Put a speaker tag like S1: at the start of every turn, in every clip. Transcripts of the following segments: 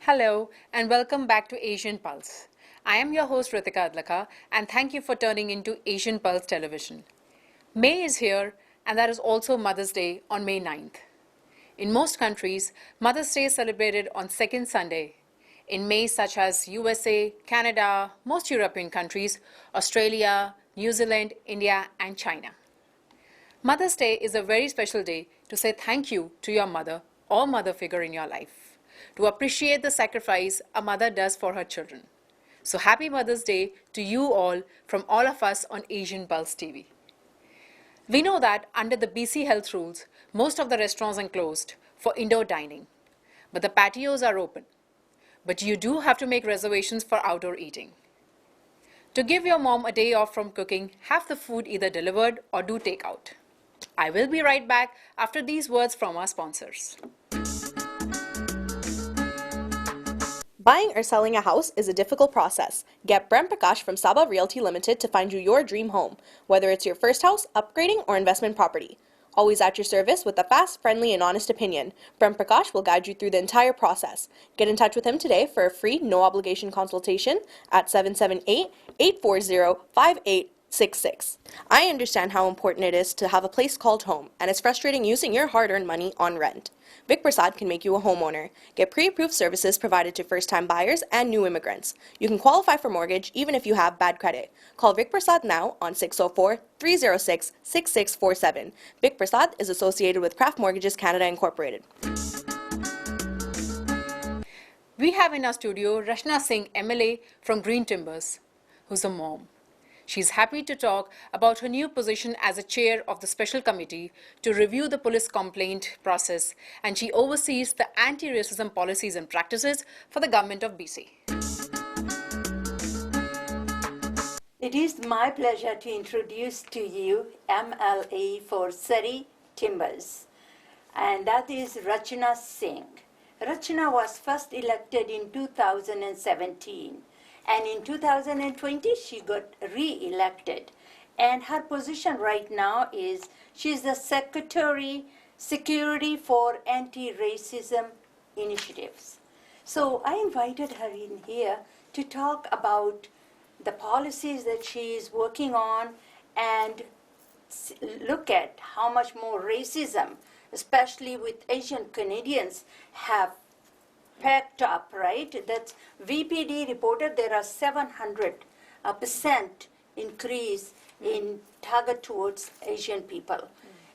S1: Hello, and welcome back to Asian Pulse. I am your host Ritika Adlaka, and thank you for turning into Asian Pulse Television. May is here, and that is also Mother's Day on May 9th. In most countries, Mother's Day is celebrated on second Sunday. In May, such as USA, Canada, most European countries, Australia, New Zealand, India, and China. Mother's Day is a very special day to say thank you to your mother or mother figure in your life, to appreciate the sacrifice a mother does for her children. So happy Mother's Day to you all from all of us on Asian Pulse TV. We know that under the BC health rules, most of the restaurants are closed for indoor dining, but the patios are open. But you do have to make reservations for outdoor eating. To give your mom a day off from cooking, have the food either delivered or do takeout. I will be right back after these words from our sponsors.
S2: Buying or selling a house is a difficult process. Get Prem Prakash from Sabah Realty Limited to find you your dream home, whether it's your first house, upgrading, or investment property. Always at your service with a fast, friendly, and honest opinion. Prem Prakash will guide you through the entire process. Get in touch with him today for a free, no-obligation consultation at 778-840-5866. I understand how important it is to have a place called home, and it's frustrating using your hard-earned money on rent. Vic Prasad can make you a homeowner. Get pre-approved services provided to first-time buyers and new immigrants. You can qualify for mortgage even if you have bad credit. Call Vic Prasad now on 604-306-6647. Vic Prasad is associated with Craft Mortgages Canada Incorporated.
S1: We have in our studio Rachna Singh, MLA from Green Timbers, who's a mom. She's happy to talk about her new position as a chair of the special committee to review the police complaint process, and she oversees the anti-racism policies and practices for the government of BC.
S3: It is my pleasure to introduce to you MLA for Surrey Timbers, and that is Rachna Singh. Rachna was first elected in 2017. And in 2020, she got re-elected. And her position right now is she's the Secretary for Anti-Racism Initiatives. So I invited her in here to talk about the policies that she is working on and look at how much more racism, especially with Asian Canadians, have packed up, right? That's VPD reported there are 700% increase in target towards Asian people.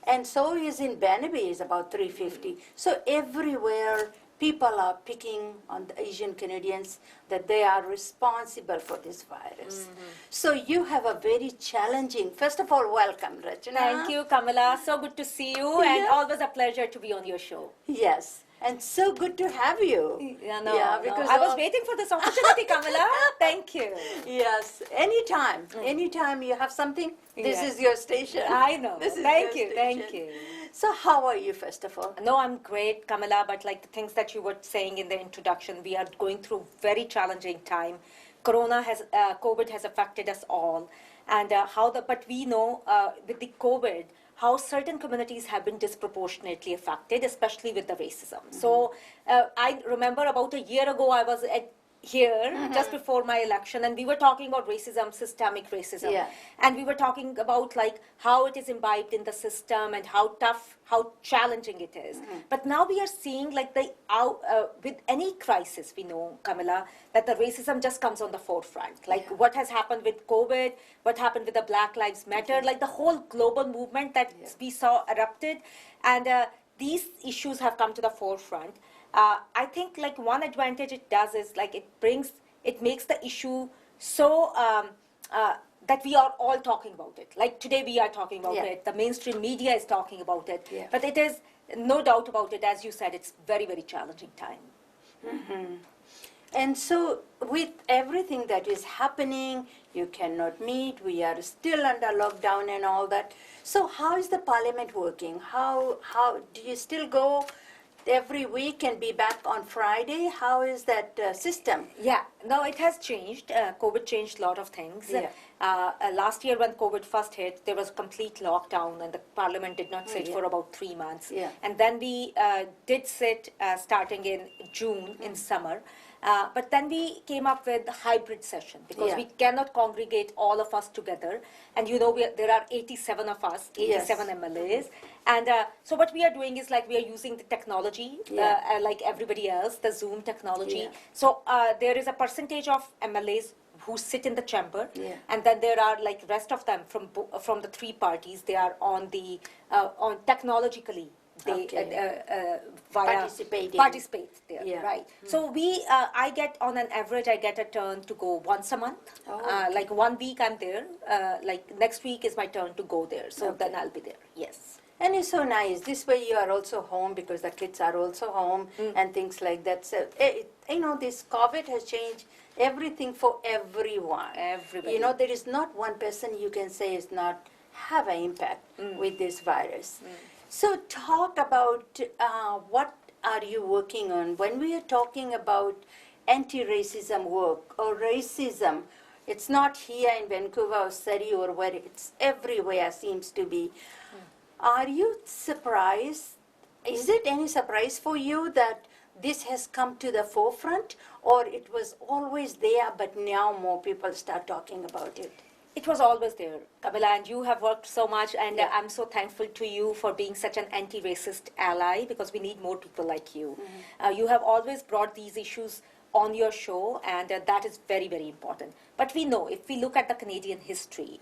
S3: And so is in Bannaby is about 350. So everywhere people are picking on the Asian Canadians that they are responsible for this virus. So you have a very challenging, first of all, welcome, Rachna.
S4: Thank you, Kamala. So good to see you, and always a pleasure to be on your show.
S3: Yes. And so good to have you.
S4: Because I was waiting for this opportunity, Kamala. Thank you.
S3: Yes, anytime you have something, this is your station.
S4: I know. Thank you.
S3: So how are you, first of all?
S4: No, I'm great, Kamala, but like the things that you were saying in the introduction, we are going through very challenging time. COVID has affected us all. And but we know with the COVID, how certain communities have been disproportionately affected, especially with the racism. So I remember about a year ago, I was here just before my election, and we were talking about racism, systemic racism. And we were talking about like how it is imbibed in the system and how tough, how challenging it is. But now we are seeing like with any crisis, we know, Kamala, that the racism just comes on the forefront. Like what has happened with COVID, what happened with the Black Lives Matter, like the whole global movement that we saw erupted. And these issues have come to the forefront. I think like one advantage it does is like it makes the issue so that we are all talking about it. Like today we are talking about it. The mainstream media is talking about it. But it is no doubt about it. As you said, it's very, very challenging time.
S3: And so with everything that is happening, you cannot meet, we are still under lockdown and all that. So how is the parliament working? How do you still go every week and be back on Friday? How is that system?
S4: Yeah, no, it has changed. COVID changed a lot of things. Last year when COVID first hit, there was complete lockdown and the parliament did not sit for about 3 months.
S3: Yeah.
S4: And then we did sit starting in June in summer. But then we came up with the hybrid session because we cannot congregate all of us together. And you know, there are 87 of us, 87 MLAs. And so what we are doing is like we are using the technology like everybody else, the Zoom technology. So there is a percentage of MLAs who sit in the chamber, and then there are like rest of them from the three parties. They are on the on technologically. They participate there, right? So we, I get on an average, I get a turn to go once a month. Like 1 week I'm there. Like next week is my turn to go there. So then I'll be there. Yes.
S3: And it's so nice. This way you are also home because the kids are also home and things like that. So, you know, this COVID has changed everything for everyone.
S4: Everybody.
S3: You know, there is not one person you can say is not have an impact with this virus. So talk about what are you working on? When we are talking about anti-racism work or racism, it's not here in Vancouver or Surrey or where it's everywhere seems to be. Are you surprised? Is it any surprise for you that this has come to the forefront, or it was always there but now more people start talking about it?
S4: It was always there, Kamila, and you have worked so much, and I'm so thankful to you for being such an anti-racist ally because we need more people like you. You have always brought these issues on your show, and that is very, very important. But we know, if we look at the Canadian history,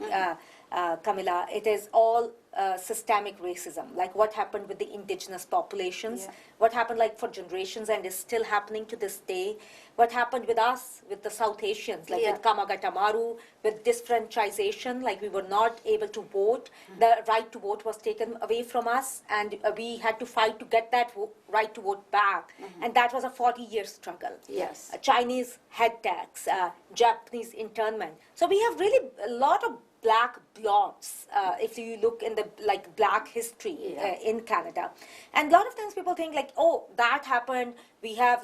S4: Kamila, it is all systemic racism, like what happened with the indigenous populations, what happened like for generations and is still happening to this day, what happened with us, with the South Asians, like with Kamagatamaru, with disfranchisation, like we were not able to vote, the right to vote was taken away from us, and we had to fight to get that right to vote back, and that was a 40-year struggle.
S3: Yes.
S4: Chinese head tax, Japanese internment. So we have really a lot of black blots, if you look in the like black history in Canada. And a lot of times people think like, oh, that happened, we had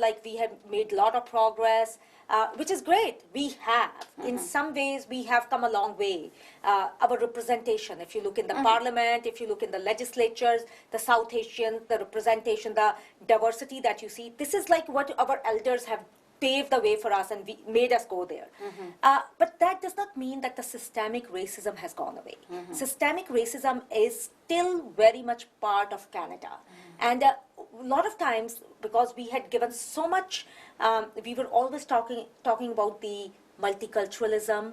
S4: made a lot of progress, which is great, we have. In some ways, we have come a long way. Our representation, if you look in the parliament, if you look in the legislatures, the South Asian, the representation, the diversity that you see, this is like what our elders have paved the way for us and made us go there. But that does not mean that the systemic racism has gone away. Systemic racism is still very much part of Canada. And a lot of times, because we had given so much, we were always talking about the multiculturalism,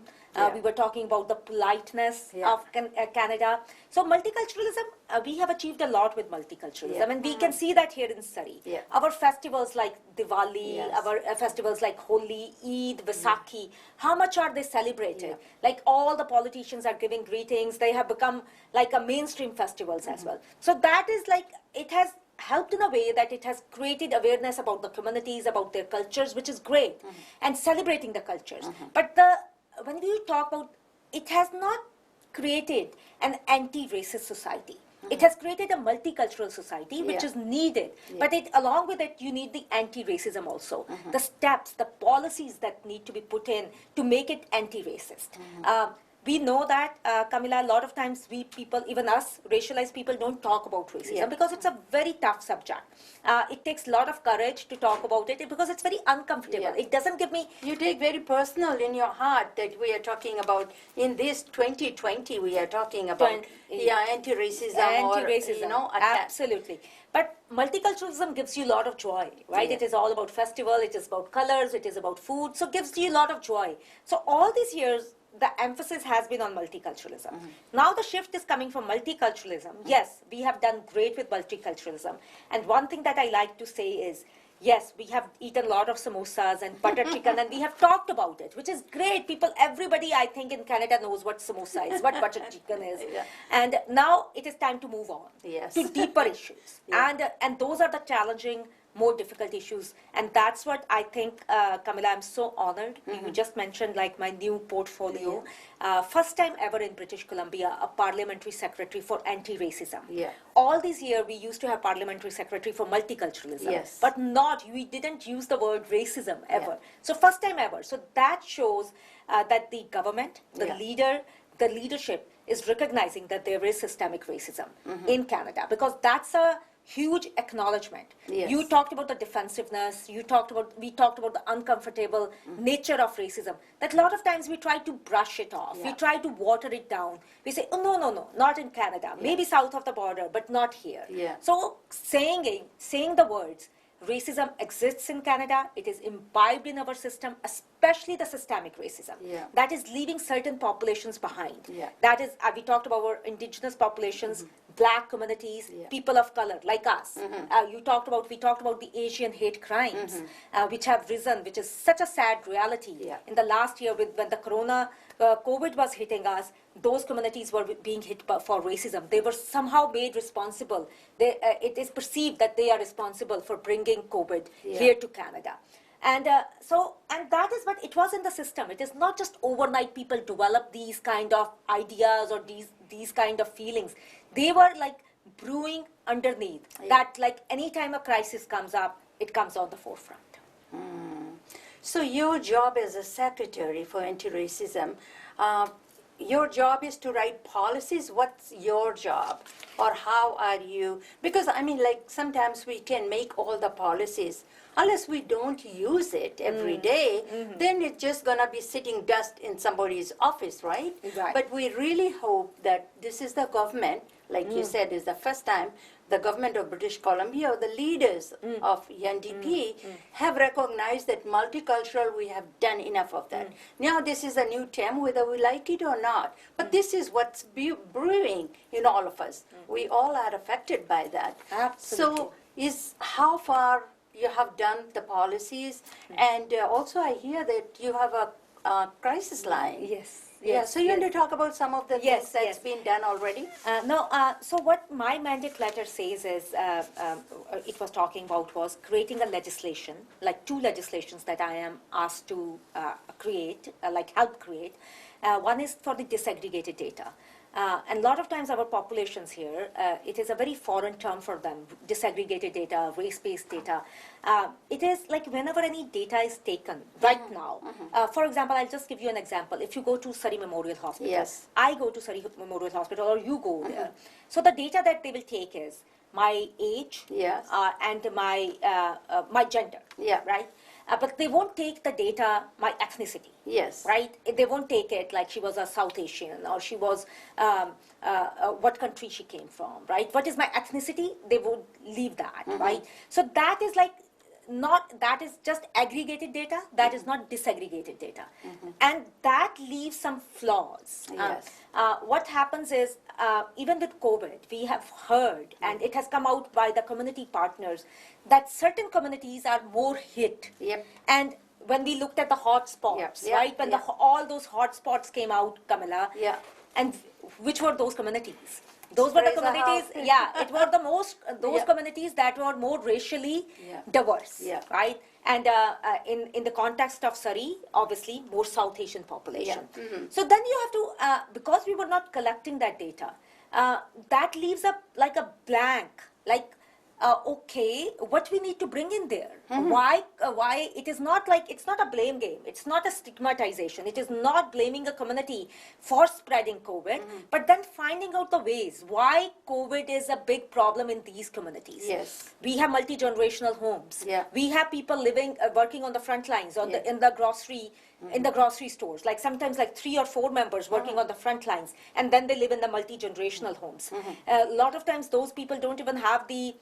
S4: we were talking about the politeness of Canada. So multiculturalism, we have achieved a lot with multiculturalism, and we can see that here in Surrey. Our festivals like Diwali, our festivals like Holi, Eid, Vaisakhi, how much are they celebrated? Like all the politicians are giving greetings, they have become like a mainstream festivals as well. So that is like, it has helped in a way that it has created awareness about the communities, about their cultures, which is great, and celebrating the cultures. But when we talk about, it has not created an anti-racist society. It has created a multicultural society, which is needed. But along with it, you need the anti-racism also. The steps, the policies that need to be put in to make it anti-racist. We know that, Kamila, a lot of times we people, even us, racialized people, don't talk about racism because it's a very tough subject. It takes a lot of courage to talk about it because it's very uncomfortable. It doesn't give me...
S3: You take very personal in your heart that we are talking about, in this 2020, we are talking about, anti-racism or, you know,
S4: absolutely. But multiculturalism gives you a lot of joy, right? It is all about festival, it is about colors, it is about food, so it gives you a lot of joy. So all these years, the emphasis has been on multiculturalism. Now the shift is coming from multiculturalism. Yes, we have done great with multiculturalism. And one thing that I like to say is, yes, we have eaten a lot of samosas and butter chicken, and we have talked about it, which is great. People, everybody, I think, in Canada knows what samosa is, what butter chicken is. And now it is time to move on to deeper issues. And those are the challenging more difficult issues. And that's what I think, Camilla, I'm so honored. You just mentioned like my new portfolio. First time ever in British Columbia, a parliamentary secretary for anti-racism.
S3: Yeah.
S4: All these years, we used to have parliamentary secretary for multiculturalism.
S3: Yes.
S4: But we didn't use the word racism ever.
S3: Yeah.
S4: So first time ever. So that shows that the government,
S3: Yeah.
S4: the leadership is recognizing that there is systemic racism in Canada, because that's a huge acknowledgement.
S3: Yes.
S4: You talked about the defensiveness, we talked about the uncomfortable nature of racism, that a lot of times we try to brush it off. We
S3: Yeah.
S4: try to water it down. We say, oh, no, not in Canada. Maybe south of the border, but not here.
S3: Yeah.
S4: So saying the words, racism exists in Canada, it is imbibed in our system, especially the systemic racism.
S3: Yeah.
S4: That is leaving certain populations behind.
S3: Yeah.
S4: That is, we talked about our indigenous populations, black communities,
S3: Yeah.
S4: people of color like us. We talked about the Asian hate crimes, which have risen, which is such a sad reality.
S3: Yeah.
S4: In the last year, when the COVID was hitting us, those communities were being hit for racism. They were somehow made responsible. It is perceived that they are responsible for bringing COVID here to Canada. And and that is what it was in the system. It is not just overnight people develop these kind of ideas or these kind of feelings. They were like brewing underneath. That like anytime a crisis comes up, it comes on the forefront.
S3: So your job as a secretary for anti-racism, your job is to write policies. What's your job, or how are you? Because I mean, like sometimes we can make all the policies, unless we don't use it every day, then it's just gonna be sitting dust in somebody's office, right?
S4: Exactly.
S3: But we really hope that this is the government, like you said, is the first time the government of British Columbia or the leaders of NDP have recognized that multicultural, we have done enough of that. Now this is a new term, whether we like it or not. But this is what's brewing in all of us. We all are affected by that.
S4: Absolutely.
S3: So how far you have done the policies, and also I hear that you have a crisis line.
S4: Yes.
S3: Yeah, so you want to talk about some of the
S4: Yes,
S3: things that's
S4: yes.
S3: been done already?
S4: So what my mandate letter says is, it was talking about was creating a legislation, like 2 legislations that I am asked to create, help create. One is for the disaggregated data. And a lot of times our populations here, it is a very foreign term for them, disaggregated data, race-based data. It is like whenever any data is taken right now. For example, I'll just give you an example. If you go to Surrey Memorial Hospital,
S3: Yes.
S4: I go to Surrey Memorial Hospital or you go there. So the data that they will take is my age
S3: Yes.
S4: and my gender,
S3: Yeah.
S4: right? But they won't take the data, my ethnicity.
S3: Yes.
S4: Right? They won't take it like she was a South Asian or she was, what country she came from, right? What is my ethnicity? They would leave that, right? So that is like that is just aggregated data, that is not disaggregated data. And that leaves some flaws.
S3: Yes.
S4: What happens is, even with COVID, we have heard, and it has come out by the community partners, that certain communities are more hit.
S3: Yep.
S4: And when we looked at the hot spots,
S3: Yep.
S4: right? When
S3: Yep.
S4: all those hot spots came out, Camilla,
S3: Yeah.
S4: and which were those communities? Those were the
S3: Praise the
S4: communities,
S3: house.
S4: yeah, it were the most, those
S3: Yeah.
S4: communities that were more racially
S3: Yeah.
S4: diverse,
S3: Yeah.
S4: right? And in the context of Surrey, obviously, more South Asian population. So then you have to, because we were not collecting that data, that leaves up like a blank, like, okay, what we need to bring in there? Why it is not like, it's not a blame game, it's not a stigmatization, it is not blaming a community for spreading COVID, but then finding out the ways why COVID is a big problem in these communities.
S3: Yes.
S4: We have multi-generational homes.
S3: Yeah.
S4: We have people living, working on the front lines, in the grocery stores, like sometimes like 3 or 4 members working on the front lines, and then they live in the multi-generational homes. A lot of times those people don't even have the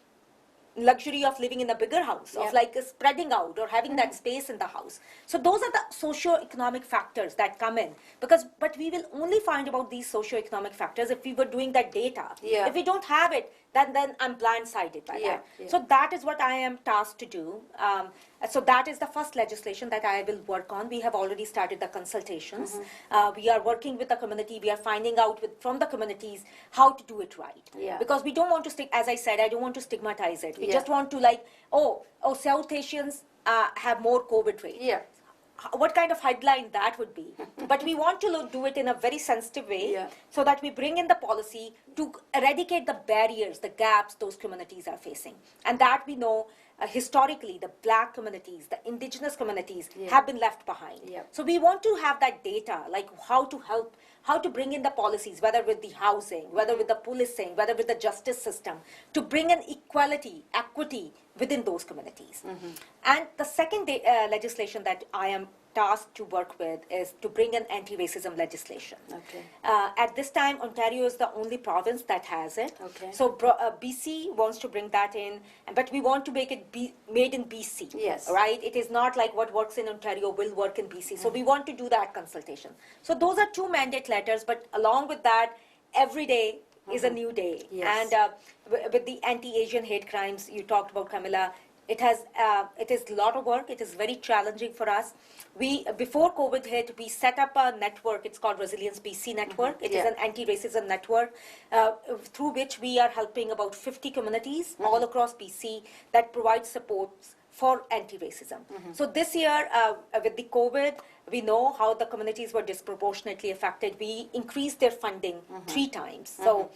S4: luxury of living in a bigger house, of like spreading out or having that space in the house. So those are the socio-economic factors that come in, but we will only find about these socio-economic factors if we were doing that data.
S3: Yeah.
S4: If we don't have it, then I'm blindsided by
S3: Yeah,
S4: that.
S3: yeah.
S4: So that is what I am tasked to do. So that is the first legislation that I will work on. We have already started the consultations. We are working with the community. We are finding out from the communities how to do it right.
S3: Yeah.
S4: Because we don't want to as I said, I don't want to stigmatize it. We
S3: Yeah.
S4: just want to South Asians have more COVID rates.
S3: Yeah.
S4: What kind of headline that would be. But we want to do it in a very sensitive way,
S3: Yeah.
S4: so that we bring in the policy to eradicate the barriers, the gaps those communities are facing. And that we know historically the black communities, the indigenous communities have been left behind.
S3: Yeah.
S4: So we want to have that data, like how to help, how to bring in the policies, whether with the housing, whether with the policing, whether with the justice system, to bring in equity within those communities. And the second legislation that I am tasked to work with is to bring in anti-racism legislation.
S3: Okay.
S4: At this time, Ontario is the only province that has it.
S3: Okay.
S4: So BC wants to bring that in, but we want to make it made in BC.
S3: Yes.
S4: Right? It is not like what works in Ontario will work in BC. So we want to do that consultation. So those are two mandate letters, but along with that, every day is a new day.
S3: Yes.
S4: And with the anti-Asian hate crimes you talked about, Camilla, it is a lot of work. It is very challenging for us. Before COVID hit, we set up a network. It's called Resilience BC Network. It is an anti-racism network through which we are helping about 50 communities all across BC that provide supports for anti-racism. So this year, with the COVID, we know how the communities were disproportionately affected. We increased their funding 3 times. So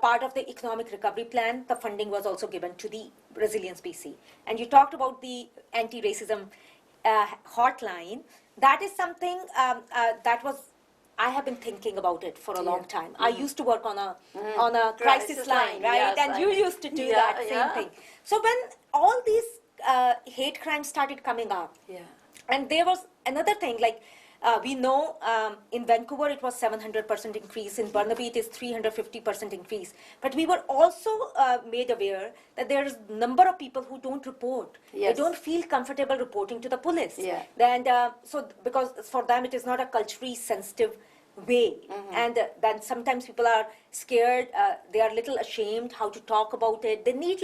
S4: part of the economic recovery plan, the funding was also given to the Resilience BC. And you talked about the anti-racism hotline. That is something I have been thinking about it for a long time. I used to work on a crisis line, right?
S3: Yes,
S4: and you used to do that same thing. So when all these hate crimes started coming up, and there was another thing, like we know in Vancouver it was 700% increase, in Burnaby it is 350% increase. But we were also made aware that there is a number of people who don't report.
S3: Yes.
S4: They don't feel comfortable reporting to the police.
S3: Yeah.
S4: And so because for them it is not a culturally sensitive way. And then sometimes people are scared, they are a little ashamed how to talk about it. They need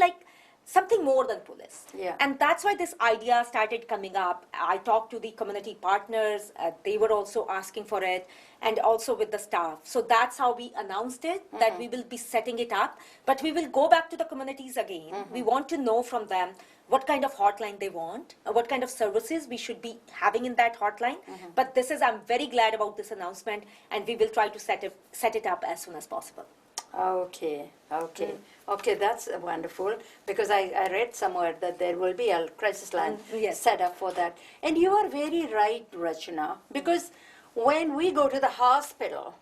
S4: something more than police.
S3: Yeah.
S4: And that's why this idea started coming up. I talked to the community partners. They were also asking for it, and also with the staff. So that's how we announced it, that we will be setting it up. But we will go back to the communities again. We want to know from them what kind of hotline they want, what kind of services we should be having in that hotline. But I'm very glad about this announcement, and we will try to set it up as soon as possible.
S3: Okay, that's wonderful, because I read somewhere that there will be a crisis line
S4: yes.
S3: set up for that. And you are very right, Rachana, because when we go to the hospital,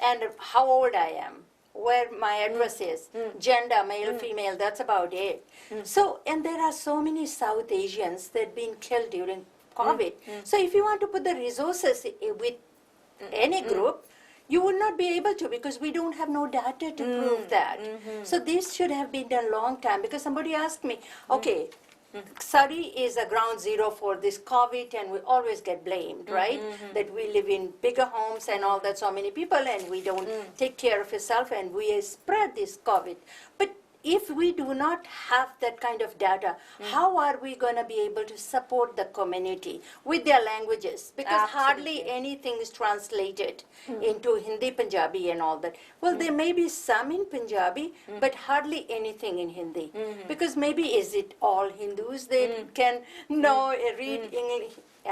S3: and how old I am, where my address is, gender, male, female, that's about it. So, and there are so many South Asians that have been killed during COVID. So if you want to put the resources with any group, you would not be able to, because we don't have no data to prove that. So this should have been done long time, because somebody asked me, okay, Surrey is a ground zero for this COVID, and we always get blamed, right? That we live in bigger homes and all that, so many people, and we don't take care of yourself, and we spread this COVID. But if we do not have that kind of data, how are we going to be able to support the community with their languages? Because hardly anything is translated into Hindi, Punjabi and all that. Well, there may be some in Punjabi, but hardly anything in Hindi. Because maybe is it all Hindus that can know, read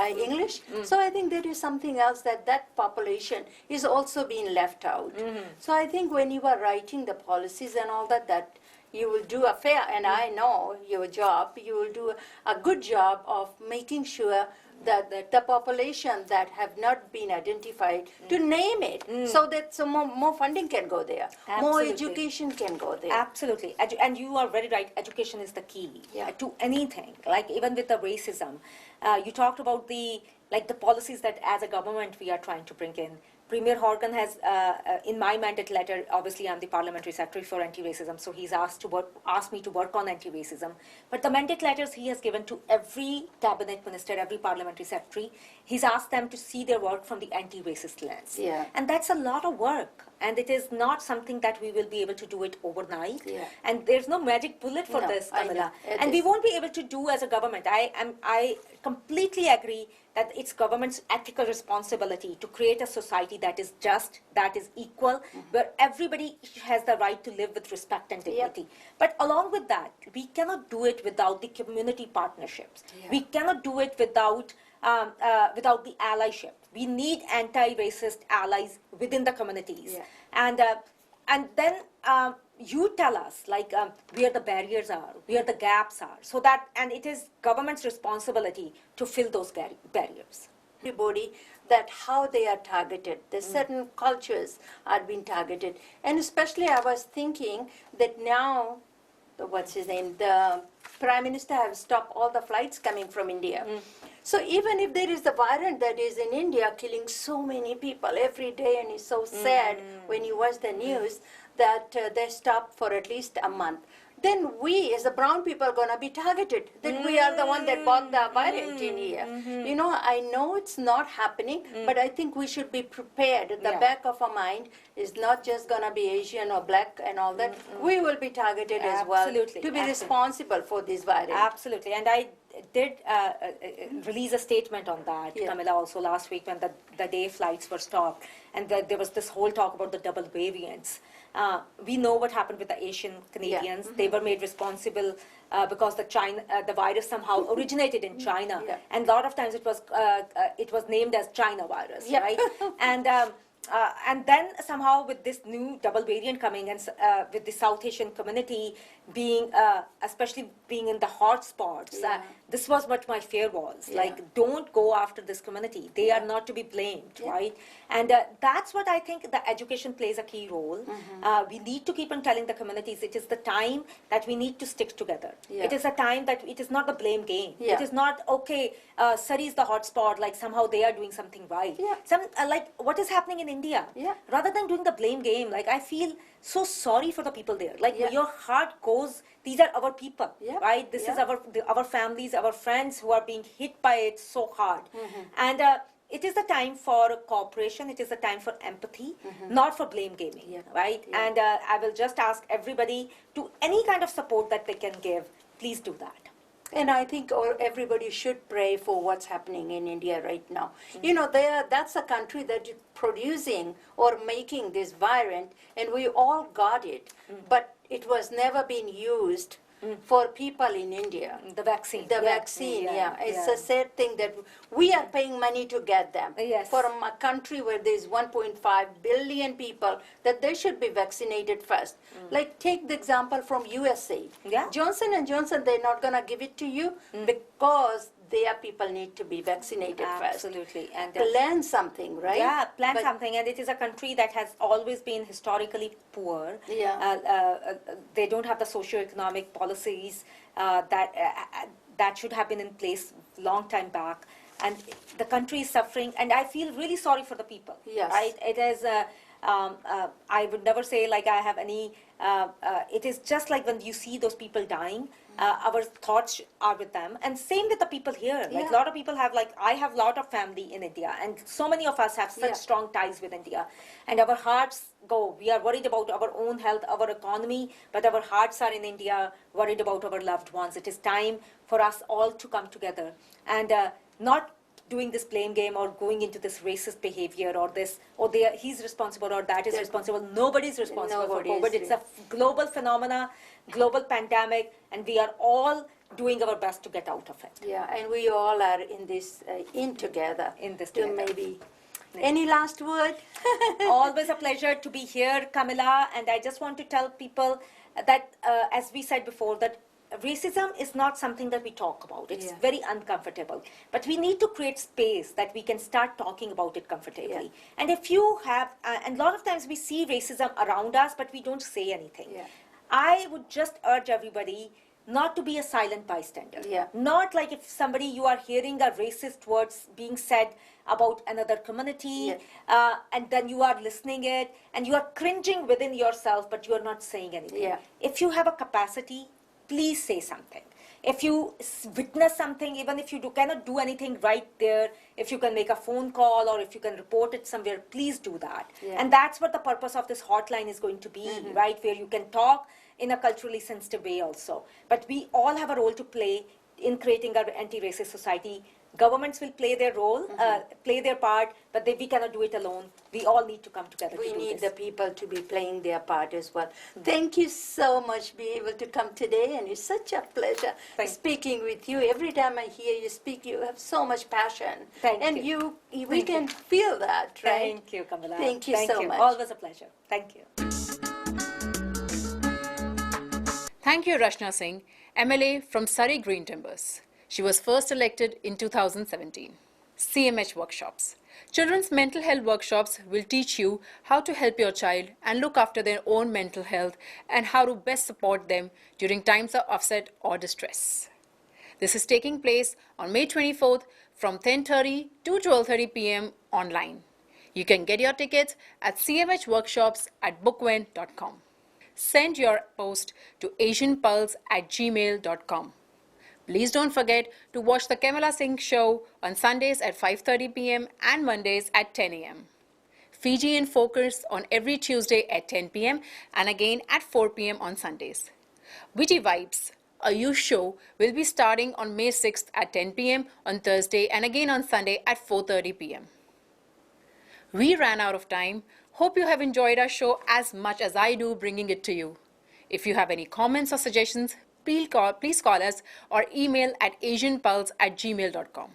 S3: English? So I think there is something else that population is also being left out. So I think when you are writing the policies and all that you will do a fair, and I know your job, you will do a good job of making sure that the population that have not been identified, to name it, so that more funding can go there, more education can go there.
S4: Absolutely. And you are very right, education is the key to anything, like even with the racism. You talked about the policies that as a government we are trying to bring in. Premier Horgan has, in my mandate letter, obviously I'm the parliamentary secretary for anti-racism, so he's asked me to work on anti-racism. But the mandate letters he has given to every cabinet minister, every parliamentary secretary, he's asked them to see their work from the anti-racist lens.
S3: Yeah.
S4: And that's a lot of work. And it is not something that we will be able to do it overnight.
S3: Yeah.
S4: And there's no magic bullet for
S3: No,
S4: this,
S3: I know.
S4: Camilla.
S3: It
S4: And we
S3: is.
S4: won't be able to do as a government. I completely agree that it's government's ethical responsibility to create a society that is just, that is equal, where everybody has the right to live with respect and dignity. But along with that, we cannot do it without the community partnerships.
S3: Yeah.
S4: We cannot do it without the allyship. We need anti-racist allies within the communities.
S3: Yeah.
S4: And then you tell us where the barriers are, where the gaps are, so that, and it is government's responsibility to fill those barriers.
S3: Everybody, that how they are targeted. There's certain cultures are being targeted. And especially I was thinking that now, what's his name, the Prime Minister has stopped all the flights coming from India. So even if there is the variant that is in India killing so many people every day, and it's so sad when you watch the news that they stop for at least a month, then we as the brown people are going to be targeted, that we are the one that bought the variant in here. You know, I know it's not happening, but I think we should be prepared. The back of our mind is not just going to be Asian or black and all that. We will be targeted as well
S4: Absolutely,
S3: to be
S4: absolutely.
S3: responsible for this variant.
S4: Absolutely, and I did release a statement on that,
S3: Yeah.
S4: Camilla, also last week when the day flights were stopped, and there was this whole talk about the double variants. We know what happened with the Asian Canadians. They were made responsible because the virus somehow originated in China, and a lot of times it was named as China virus, right? And then somehow with this new double variant coming, and with the South Asian community being, especially being in the hot spots, this was what my fear was. Like, don't go after this community. They are not to be blamed, right? And that's what I think the education plays a key role. We need to keep on telling the communities it is the time that we need to stick together. It is a time that it is not the blame game. It is not, okay, Surrey is the hot spot, like somehow they are doing something right. Like what is happening in India? Rather than doing the blame game, like I feel so sorry for the people there. Like your heart goes, these are our people, right? This is our families, our friends who are being hit by it so hard. And it is the time for cooperation, it is the time for empathy, not for blame gaming, right? And I will just ask everybody to any kind of support that they can give, please do that.
S3: And I think everybody should pray for what's happening in India right now. You know, that's a country that is producing or making this variant, and we all got it, but it was never being used for people in India.
S4: The vaccine.
S3: The vaccine, It's a sad thing that we are paying money to get them. From a country where there's 1.5 billion people, that they should be vaccinated first. Like, take the example from USA. Johnson & Johnson, they're not going to give it to you because their people need to be vaccinated first.
S4: Absolutely. And
S3: plan something, right?
S4: Yeah, plan something. And it is a country that has always been historically poor. They don't have the socio-economic policies that should have been in place long time back. And the country is suffering. And I feel really sorry for the people. Right? It is, I would never say like I have any, it is just like when you see those people dying, our thoughts are with them, and same with the people here. Like a lot of people have, like I have a lot of family in India, and so many of us have such strong ties with India, and our hearts go. We are worried about our own health, our economy, but our hearts are in India, worried about our loved ones. It is time for us all to come together and not doing this blame game or going into this racist behavior or this, or he's responsible or that is responsible. Nobody's responsible for COVID. It's a global phenomena, global pandemic, and we are all doing our best to get out of it.
S3: Yeah, and we all are in this, in together.
S4: In this
S3: to
S4: together.
S3: maybe. Any last word?
S4: Always a pleasure to be here, Camilla, and I just want to tell people that, as we said before, that racism is not something that we talk about. It's very uncomfortable. But we need to create space that we can start talking about it comfortably. And if you have, and a lot of times we see racism around us, but we don't say anything. I would just urge everybody not to be a silent bystander.
S3: Yeah.
S4: Not like if somebody, you are hearing a racist words being said about another community,
S3: Yes.
S4: and then you are listening it and you are cringing within yourself, but you are not saying anything.
S3: Yeah.
S4: If you have a capacity, please say something. If you witness something, even if you cannot do anything right there, if you can make a phone call or if you can report it somewhere, please do that.
S3: Yeah.
S4: And that's what the purpose of this hotline is going to be, right? Where you can talk in a culturally sensitive way also. But we all have a role to play in creating our anti-racist society. Governments will play their role, play their part, but we cannot do it alone. We all need to come together
S3: We
S4: to do
S3: need
S4: this.
S3: the people to be playing their part as well. Thank you so much be able to come today, and it's such a pleasure
S4: Thank you.
S3: speaking with you. Every time I hear you speak, you have so much passion.
S4: Thank
S3: and
S4: you.
S3: we
S4: Thank
S3: can
S4: you.
S3: feel that, right?
S4: Thank you, Kamala.
S3: Thank you so much.
S4: Always a pleasure. Thank you.
S1: Thank you, Rachna Singh, MLA from Surrey Green Timbers. She was first elected in 2017. CMH workshops. Children's mental health workshops will teach you how to help your child and look after their own mental health and how to best support them during times of upset or distress. This is taking place on May 24th from 10:30 to 12:30 p.m. online. You can get your tickets at cmhworkshops@bookwen.com. Send your post to asianpulse@gmail.com. Please don't forget to watch the Kamala Singh Show on Sundays at 5:30 p.m. and Mondays at 10 a.m. Fiji in Focus on every Tuesday at 10 p.m. and again at 4 p.m. on Sundays. Witty Vibes, a youth show, will be starting on May 6th at 10 p.m. on Thursday and again on Sunday at 4:30 p.m. We ran out of time. Hope you have enjoyed our show as much as I do bringing it to you. If you have any comments or suggestions, please call us or email at asianpulse@gmail.com.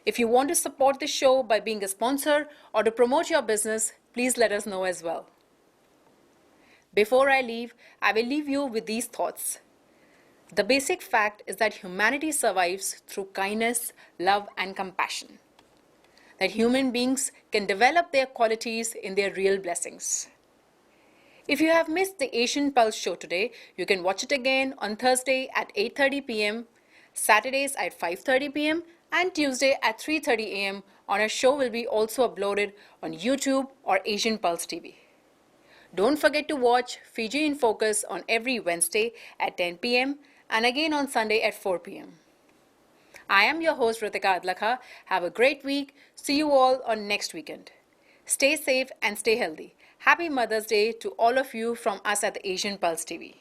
S1: If you want to support the show by being a sponsor or to promote your business, please let us know as well. Before I leave, I will leave you with these thoughts. The basic fact is that humanity survives through kindness, love, and compassion. That human beings can develop their qualities in their real blessings. If you have missed the Asian Pulse show today, you can watch it again on Thursday at 8:30 p.m., Saturdays at 5:30 p.m., and Tuesday at 3:30 a.m. on our show will be also uploaded on YouTube or Asian Pulse TV. Don't forget to watch Fiji in Focus on every Wednesday at 10 p.m. and again on Sunday at 4 p.m. I am your host, Ritika Adlakha. Have a great week. See you all on next weekend. Stay safe and stay healthy. Happy Mother's Day to all of you from us at the Asian Pulse TV.